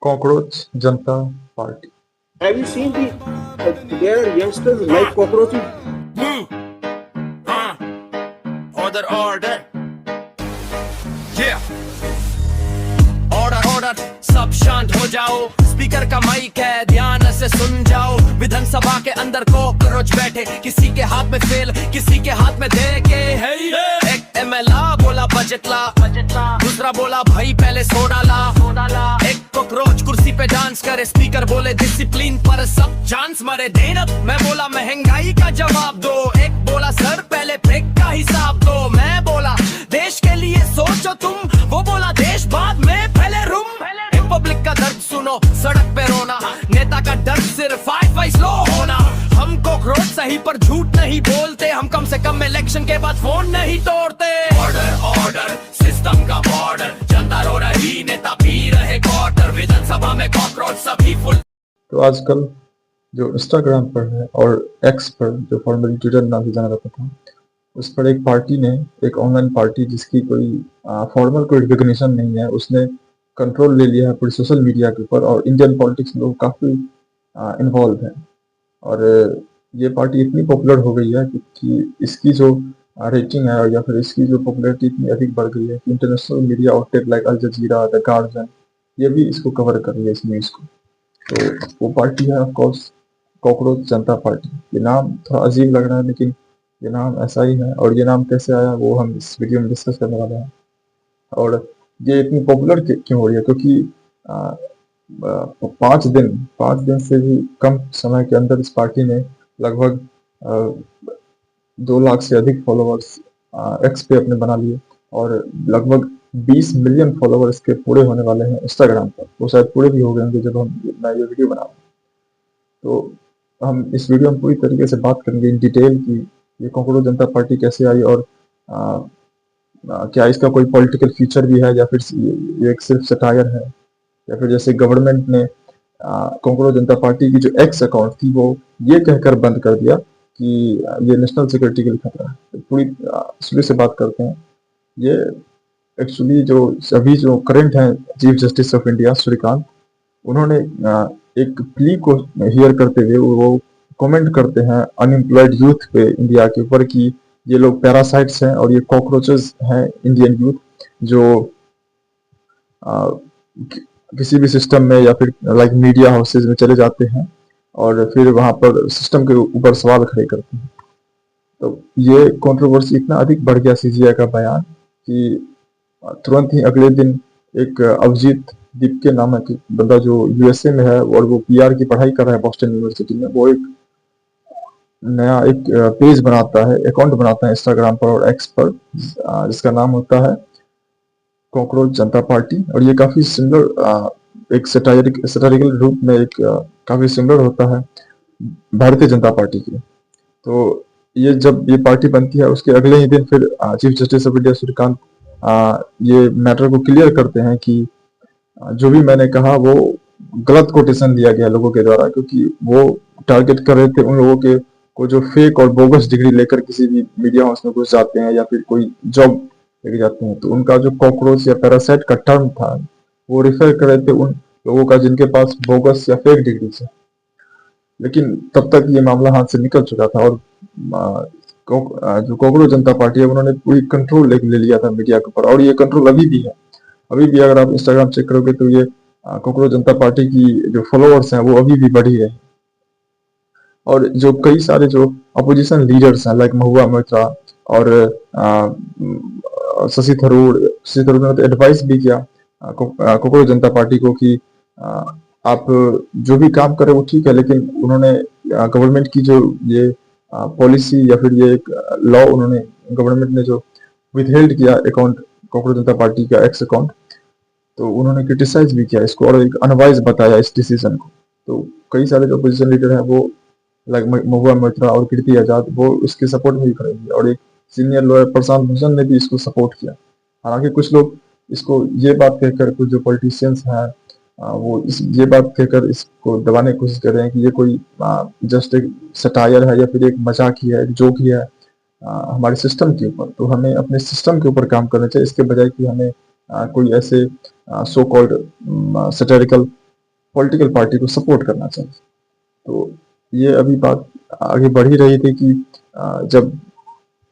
Cockroach Janta Party. Have you seen their youngsters like cockroaches? Move. Order, order. Yeah. Order order सब शांत हो जाओ, speaker का mic है ध्यान से सुन जाओ। विधानसभा के अंदर कॉकरोच बैठे, किसी के हाथ में फेल किसी के हाथ में दे के। एक एमएलए बोला बजट ला, दूसरा बोला भाई पहले सोडा ला। एक कॉकरोच कुर्सी पे डांस करे, स्पीकर बोले डिसिप्लिन पर सब चांस मरे। देना मैं बोला महंगाई का जवाब दो, एक बोला सर पहले फेंक का हिसाब दो। मैं बोला देश के लिए सोचो तुम, वो बोला देश बाद में पहले रूम। पब्लिक का दर्द सुनो, सड़क पे रोना, नेता का डर सिर्फ वाईफाई स्लो होना। हम कॉकरोच सही पर झूठ नहीं बोलते, हम कम से कम इलेक्शन के बाद फोन नहीं तोड़ते। ऑर्डर ऑर्डर सिस्टम का बॉर्डर, जनता रो रही नेता पी रहे क्वार्टर। विधानसभा में कॉकरोच सभी फुल। तो आजकल जो इंस्टाग्राम पर है और एक्स पर, जो फॉर्मली ट्विटर नाम से जाना जाता था, उस पर एक पार्टी ने, एक ऑनलाइन पार्टी जिसकी कोई फॉर्मल कोई रिकॉग्निशन नहीं है, उसने कंट्रोल ले लिया है पूरी सोशल मीडिया के ऊपर। और इंडियन पॉलिटिक्स में लोग काफ़ी इन्वॉल्व हैं। और ये पार्टी इतनी पॉपुलर हो गई है कि इसकी जो रेटिंग है या फिर इसकी जो पॉपुलैरिटी इतनी अधिक बढ़ गई है कि international media outlet like all Jazeera, the guardian, ये भी इसको कवर कर रही है, इस न्यूज़ को। तो वो पार्टी है ऑफकोर्स कॉकरोच जनता पार्टी। ये नाम थोड़ा अजीब लग रहा है, लेकिन ये नाम ऐसा ही है। और ये नाम कैसे आया वो हम इस वीडियो में डिस्कस करने वाले हैं। और ये इतनी पॉपुलर क्यों हो रही है, क्योंकि 5 दिन से भी कम समय के अंदर इस पार्टी ने लगभग 2 लाख से अधिक फॉलोअर्स एक्स पे अपने बना लिए। और लगभग 20 मिलियन फॉलोअर्स के पूरे होने वाले हैं इंस्टाग्राम पर। वो शायद पूरे भी हो गए होंगे जब मैं ये वीडियो बना रहा हूँ। तो हम इस वीडियो में पूरी तरीके से बात करेंगे इन डिटेल की ये कॉकरोच जनता पार्टी कैसे आई, और क्या इसका कोई पॉलिटिकल फ्यूचर भी है, या फिर ये एक सिर्फ सटायर है, या फिर जैसे गवर्नमेंट ने कॉकरोच जनता पार्टी की जो एक्स अकाउंट थी वो ये कहकर बंद कर दिया कि ये नेशनल सिक्योरिटी के लिए खतरा है। तो पूरी शुरू से बात करते हैं। ये एक्चुअली जो अभी जो करंट हैं chief justice of India Suryakant, उन्होंने एक प्ली को हियर करते हुए वो कमेंट करते हैं अनएम्प्लॉयड यूथ पे इंडिया के ऊपर कि ये लोग पैरासाइट्स हैं और ये कॉकरोचेस हैं इंडियन यूथ, जो किसी भी सिस्टम में या फिर लाइक मीडिया हाउसेज में चले जाते हैं और फिर वहां पर सिस्टम के ऊपर सवाल खड़े करते हैं। तो ये कंट्रोवर्सी इतना अधिक बढ़ गया सीजीआई का बयान कि तुरंत ही अगले दिन एक अभिजीत दीपके नामक बंदा जो यूएसए में है और वो पीआर की पढ़ाई कर रहा है बॉस्टन यूनिवर्सिटी में, वो एक नया एक पेज बनाता है, अकाउंट बनाता है इंस्टाग्राम पर और एक्स पर, जिसका नाम होता है कॉकरोच जनता पार्टी। और ये काफी सिमिलर एक सटारिकल रूप में एक काफी सिमिलर होता है भारतीय जनता पार्टी की। तो ये जब ये पार्टी बनती है उसके अगले ही दिन फिर chief justice of India Suryakant ये मैटर को क्लियर करते हैं कि जो भी मैंने कहा वो गलत कोटेशन दिया गया लोगों के द्वारा, क्योंकि वो टारगेट कर रहे थे उन लोगों के को जो फेक और बोगस डिग्री लेकर किसी भी मीडिया हाउस में घुस जाते हैं या फिर कोई जॉब लेके जाते हैं। तो उनका जो कॉकरोच या पैरासाइट का टर्म था वो रिफर कर रहे थे उन लोगों का जिनके पास बोगस या फेक डिग्री है। लेकिन तब तक ये मामला हाथ से निकल चुका था और जो कॉकरोच जनता पार्टी है उन्होंने पूरी कंट्रोल ले लिया था मीडिया के ऊपर। और ये कंट्रोल अभी भी है। अभी भी अगर आप इंस्टाग्राम चेक करोगे तो ये कॉकरोच जनता पार्टी की जो फॉलोअर्स हैं वो अभी भी बढ़ ही रहे हैं। और जो कई सारे जो अपोजिशन लीडर्स हैं लाइक महुआ मोइत्रा और शशि थरूर ने तो एडवाइस भी किया कॉकरोच जनता पार्टी को कि आप जो भी काम करें वो ठीक है, लेकिन उन्होंने गवर्नमेंट की जो ये पॉलिसी या फिर ये एक लॉ उन्होंने गवर्नमेंट ने जो विथहेल्ड किया अकाउंट कॉकरोच जनता पार्टी का एक्स अकाउंट, तो उन्होंने क्रिटिसाइज भी किया इसको और एक अनवाइज बताया इस डिसीजन को। तो कई सारे जो अपोजिशन लीडर हैं वो लाइक महुआ मोइत्रा और कीर्ति आजाद वो इसके सपोर्ट में भी खड़े हुए, और एक सीनियर लॉयर प्रशांत भूषण ने भी इसको सपोर्ट किया। हालांकि कुछ लोग इसको ये बात कहकर, कुछ जो पॉलिटिशियंस हैं वो ये बात कहकर इसको दबाने की कोशिश कर रहे हैं कि ये कोई जस्ट एक सटायर है या फिर एक मजाक ही है, एक जोक ही है हमारे सिस्टम के ऊपर। तो हमें अपने सिस्टम के ऊपर काम करना चाहिए, इसके बजाय कि हमें कोई ऐसे so called satirical political party को सपोर्ट करना चाहिए। तो ये अभी बात आगे बढ़ ही रही थी कि जब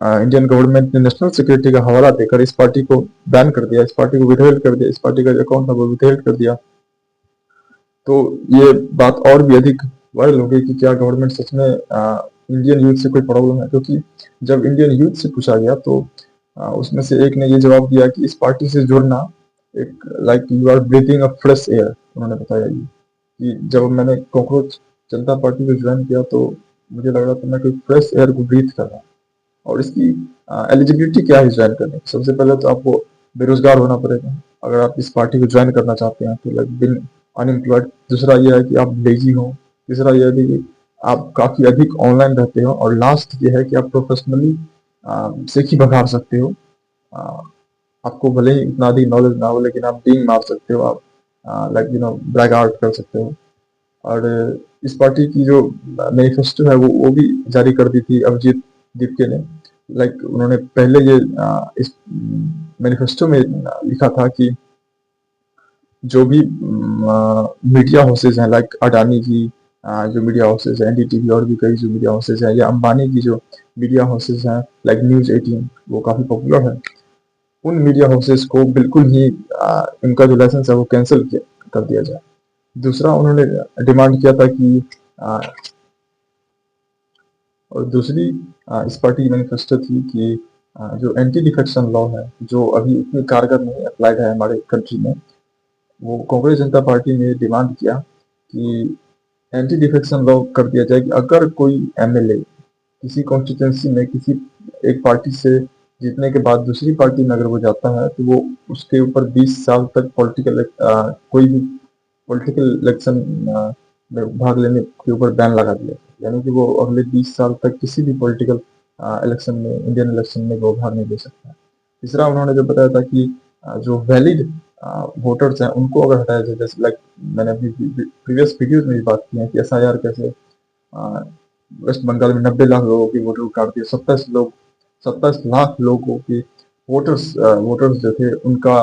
इंडियन गवर्नमेंट ने नेशनल सिक्योरिटी का हवाला देकर इस पार्टी को बैन कर दिया, इस पार्टी को विथहेल्ड कर दिया, इस पार्टी का जो अकाउंट था वो विथहेल्ड कर दिया, तो ये बात और भी अधिक वायरल हो गई कि क्या गवर्नमेंट सच में इंडियन यूथ से कोई प्रॉब्लम है। क्योंकि जब इंडियन यूथ से पूछा गया तो उसमें से एक ने ये जवाब दिया कि इस पार्टी से जुड़ना एक like you are breathing a fresh air. उन्होंने बताया ये कि जब मैंने कॉकरोच जनता पार्टी को ज्वाइन किया तो मुझे लग रहा था मैं कोई फ्रेश एयर को ब्रीथ कर रहा हूँ। और इसकी एलिजिबिलिटी क्या है ज्वाइन करने की? सबसे पहले तो आपको बेरोजगार होना पड़ेगा अगर आप इस पार्टी को ज्वाइन करना चाहते हैं, तो लाइक बिन अनएम्प्लॉयड। दूसरा यह है कि आप लेजी हो। तीसरा यह है कि आप काफी अधिक ऑनलाइन रहते हो। और लास्ट ये है कि आप प्रोफेशनली सीखी बघार सकते हो। आपको भले ही इतना अधिक नॉलेज ना हो, लेकिन आप डींग मार सकते हो, आप लाइक ब्रैग आउट कर सकते हो। और इस पार्टी की जो मैनिफेस्टो है वो भी जारी कर दी थी अभिजीत दीपके ने। लाइक उन्होंने पहले ये इस मैनिफेस्टो में लिखा था कि जो भी मीडिया हाउसेज हैं, लाइक अडानी की जो मीडिया हाउसेज है, एनडीटीवी और भी कई जो मीडिया हाउसेज हैं, या अंबानी की जो मीडिया हाउसेज हैं लाइक न्यूज 18, वो काफी पॉपुलर है, उन मीडिया हाउसेज को बिल्कुल ही इनका जो लाइसेंस है वो कैंसिल कर दिया जाए। दूसरा उन्होंने डिमांड किया था कि और दूसरी इस पार्टी की मैनिफेस्टो थी कि जो एंटी डिफेक्शन लॉ है, जो अभी उतनी कारगर नहीं अप्लाइड है हमारे कंट्री में, वो कांग्रेस जनता पार्टी ने डिमांड किया कि एंटी डिफेक्शन लॉ कर दिया जाए कि अगर कोई एमएलए किसी कॉन्स्टिट्यूंसी में किसी एक पार्टी से जीतने के बाद दूसरी पार्टी में अगर वो जाता है तो वो उसके ऊपर 20 साल तक कोई भी पॉलिटिकल इलेक्शन में भाग लेने के ऊपर बैन लगा दिया। यानी कि वो अगले 20 साल तक किसी भी पॉलिटिकल इलेक्शन में, इंडियन इलेक्शन में वो भाग नहीं ले सकता। तीसरा उन्होंने जो बताया था कि जो वैलिड वोटर्स हैं उनको अगर हटाया जाए, जैसे लाइक मैंने अपनी प्रीवियस वीडियोज में भी बात की है कि एसआईआर कैसे वेस्ट बंगाल में 90 लाख लोगों की वोटर काट दिए, 27 लाख लोगों की वोटर्स जो थे उनका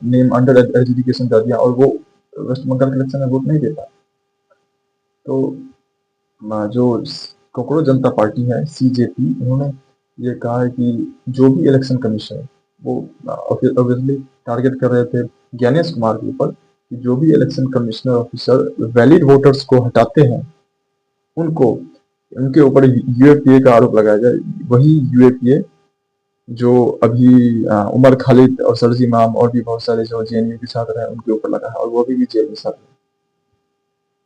नेम अंडर एजुकेशन कर दिया और वो वेस्ट बंगाल के इलेक्शन में वोट नहीं देता। तो जो कॉकरोच जनता पार्टी है सीजेपी, उन्होंने ये कहा है कि जो भी इलेक्शन कमीशन है वो ऑब्वियसली टारगेट कर रहे थे ज्ञानेश कुमार के ऊपर कि जो भी election commissioner officer valid voters को हटाते हैं उनके ऊपर यूएपीए का आरोप लगाया जाए। वही यूएपीए जो अभी उमर खालिद और सरजी इमाम और भी बहुत सारे जो जेएनयू के छात्र हैं उनके ऊपर लगा है और वो अभी भी जेल में सर है।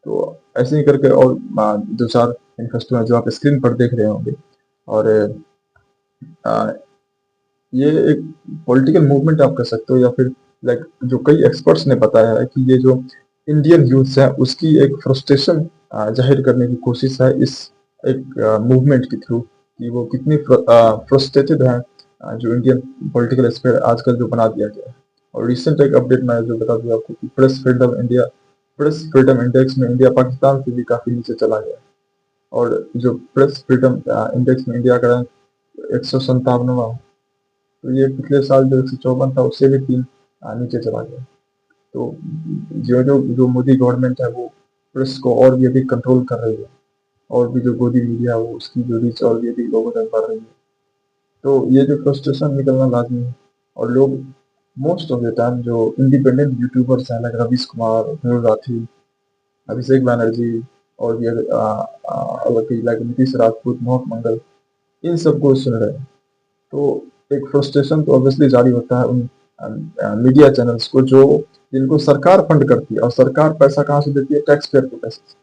तो ऐसे ही करके और दो चार मैनिफेस्टो हैं जो आप स्क्रीन पर देख रहे होंगे। और ये एक पॉलिटिकल मूवमेंट आप कर सकते हो, या फिर लाइक जो कई एक्सपर्ट्स ने बताया है कि ये जो इंडियन यूथ है उसकी एक फ्रस्ट्रेशन जाहिर करने की कोशिश है इस एक मूवमेंट के थ्रू कि वो कितनी फ्रस्ट्रेटेड है जो इंडियन पॉलिटिकल स्फीयर आजकल जो बना दिया गया है। और रिसेंट एक अपडेट मैं जो बता दूं आपको कि प्रेस फ्रीडम इंडेक्स में इंडिया पाकिस्तान से भी काफी नीचे चला गया। और जो प्रेस फ्रीडम इंडेक्स में इंडिया का रैंक 157वां, तो ये पिछले साल जो 154 था उससे भी 3 नीचे चला गया। तो जो मोदी गवर्नमेंट है वो प्रेस को और भी अधिक कंट्रोल कर रही है, और भी जो गोदी मीडिया है वो उसकी जो रीच और भी अधिक लोगों तक बढ़ रही है। तो ये जो फ्रस्ट्रेशन निकलना लाजमी है। और लोग मोस्ट ऑफ द टाइम जो इंडिपेंडेंट यूट्यूबर्स हैं लाइक रवीश कुमार, धनुर राठी, अभिषेक बैनर्जी और भी लाइक नीतीश राजपूत, मोहक मंगल, इन सबको सुन रहे हैं। तो एक फ्रस्ट्रेशन तो ऑब्वियसली जारी होता है उन मीडिया चैनल्स को जिनको सरकार फंड करती है, और सरकार पैसा कहाँ से देती है? टैक्स पेयर के पैसे से।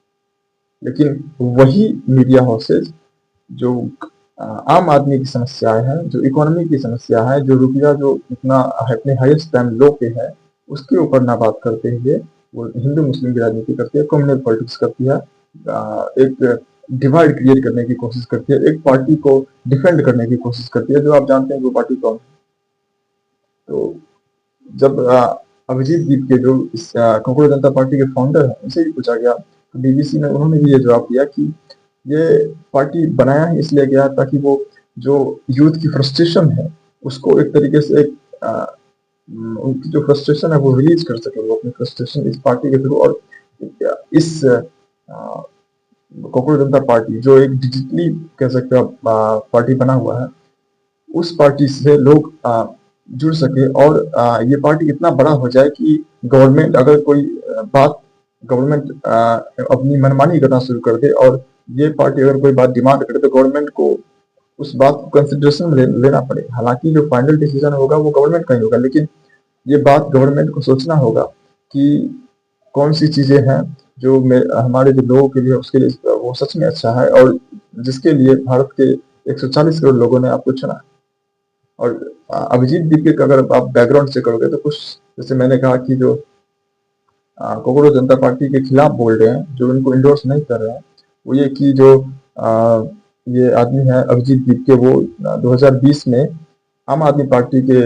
लेकिन वही मीडिया हाउसेज जो आम आदमी की समस्याएं हैं, जो इकोनॉमी की समस्या है, जो रुपया जो इतना अपने हाईएस्ट टाइम लो पे है, उसके ऊपर ना बात करते हुए वो हिंदू मुस्लिम की राजनीति करती है, कम्युनल पॉलिटिक्स करती है, एक डिवाइड क्रिएट करने की कोशिश करती है, एक पार्टी को डिफेंड करने की कोशिश करती है, जो आप जानते हैं वो पार्टी कौन है। तो जब अभिजीत दीप के जो कॉकरोच जनता पार्टी के फाउंडर हैं उनसे भी पूछा गया तो बीबीसी में उन्होंने भी ये जवाब दिया कि ये पार्टी बनाया ही इसलिए गया ताकि वो जो यूथ की फ्रस्ट्रेशन है उसको एक तरीके से उनकी जो फ्रस्ट्रेशन है वो रिलीज कर सके, वो अपनी फ्रस्ट्रेशन इस पार्टी के थ्रू। और इस कॉकरोच जनता पार्टी जो एक डिजिटली कह सकते हो आप पार्टी बना हुआ है, उस पार्टी से लोग जुड़ सके और ये पार्टी इतना बड़ा हो जाए कि गवर्नमेंट अगर कोई बात गवर्नमेंट अपनी मनमानी करना शुरू कर दे और ये पार्टी अगर कोई बात डिमांड करे तो गवर्नमेंट को उस बात को कंसिडरेशन में लेना पड़े। हालांकि जो फाइनल डिसीजन होगा वो गवर्नमेंट का ही होगा, लेकिन ये बात गवर्नमेंट को सोचना होगा कि कौन सी चीजें हैं जो हमारे जो लोगों के लिए उसके लिए वो सच में अच्छा है और जिसके लिए भारत के 140 करोड़ लोगों ने आपको चुना है। और अभिजीत दीपके का अगर आप बैकग्राउंड से करोगे तो कुछ जैसे मैंने कहा कि जो कॉकरोच जनता पार्टी के खिलाफ बोल रहे हैं, जो इनको इंडोर्स नहीं कर रहे हैं, वो ये कि जो ये आदमी है अभिजीत दीपके, वो 2020 में आम आदमी पार्टी के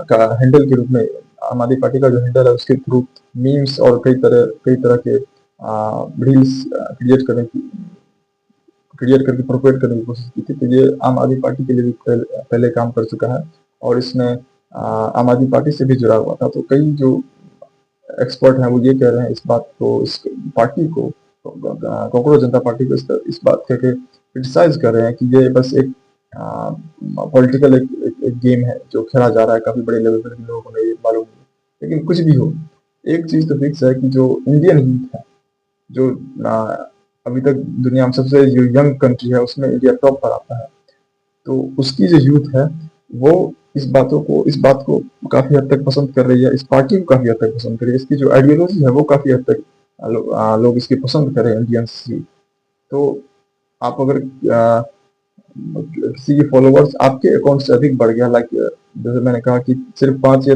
का हैंडल के रूप में, आम आदमी पार्टी का जो हैंडल है उसके थ्रू मीम्स और कई तरह के रील्स क्रिएट करके प्रोपेट करने की कोशिश की थी। तो ये आम आदमी पार्टी के लिए भी पहले काम कर चुका है और इसमें आम आदमी पार्टी से भी जुड़ा हुआ था। तो कई जो एक्सपर्ट हैं वो ये कह रहे हैं इस बात को, इस पार्टी को, कॉकरोच जनता पार्टी को इस बात करके क्रिटिसाइज कर रहे हैं कि ये बस एक पॉलिटिकल एक गेम है जो खेला जा रहा है काफी बड़े लेवल पर, लोगों को नहीं मालूम। लेकिन कुछ भी हो, एक चीज तो फिक्स है कि जो इंडियन यूथ है, जो अभी तक दुनिया में सबसे जो यंग कंट्री है उसमें इंडिया टॉप पर आता है, तो उसकी जो यूथ है वो इस बात को काफी हद तक पसंद कर रही है, इस पार्टी को काफी हद तक पसंद कर रही है, इसकी जो आइडियोलॉजी है वो काफी हद तक लोग इसकी पसंद कर रहे हैं इंडियंस यूथ। तो आप अगर किसी के फॉलोवर्स आपके अकाउंट से अधिक बढ़ गया, लाइक जैसे मैंने कहा कि सिर्फ 5 या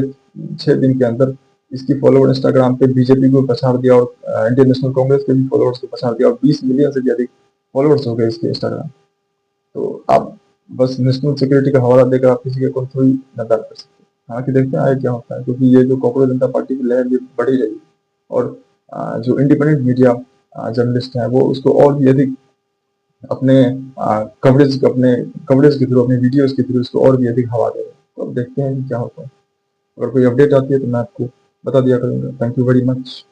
6 दिन के अंदर इसकी फॉलोवर इंस्टाग्राम पे बीजेपी को पछाड़ दिया और इंडियन नेशनल कांग्रेस के भी फॉलोवर्स को पछाड़ दिया और 20 मिलियन से भी अधिक फॉलोवर्स हो गए इसके इंस्टाग्राम। तो आप बस नेशनल सिक्योरिटी का हवाला देकर आप किसी के अकाउंट थोड़ी नदार कर सकते हैं। हालांकि देखते हैं आगे क्या होता है, क्योंकि ये जो कॉकरोच जनता पार्टी की लहर ये बढ़ी रही और जो इंडिपेंडेंट मीडिया जर्नलिस्ट हैं वो उसको और भी अधिक अपने कवरेज के थ्रू, अपने वीडियोस के थ्रू इसको और भी अधिक हवा दे रहे हैं। तो अब देखते हैं कि क्या होता है। अगर कोई अपडेट आती है तो मैं आपको बता दिया करूंगा। Thank you very much.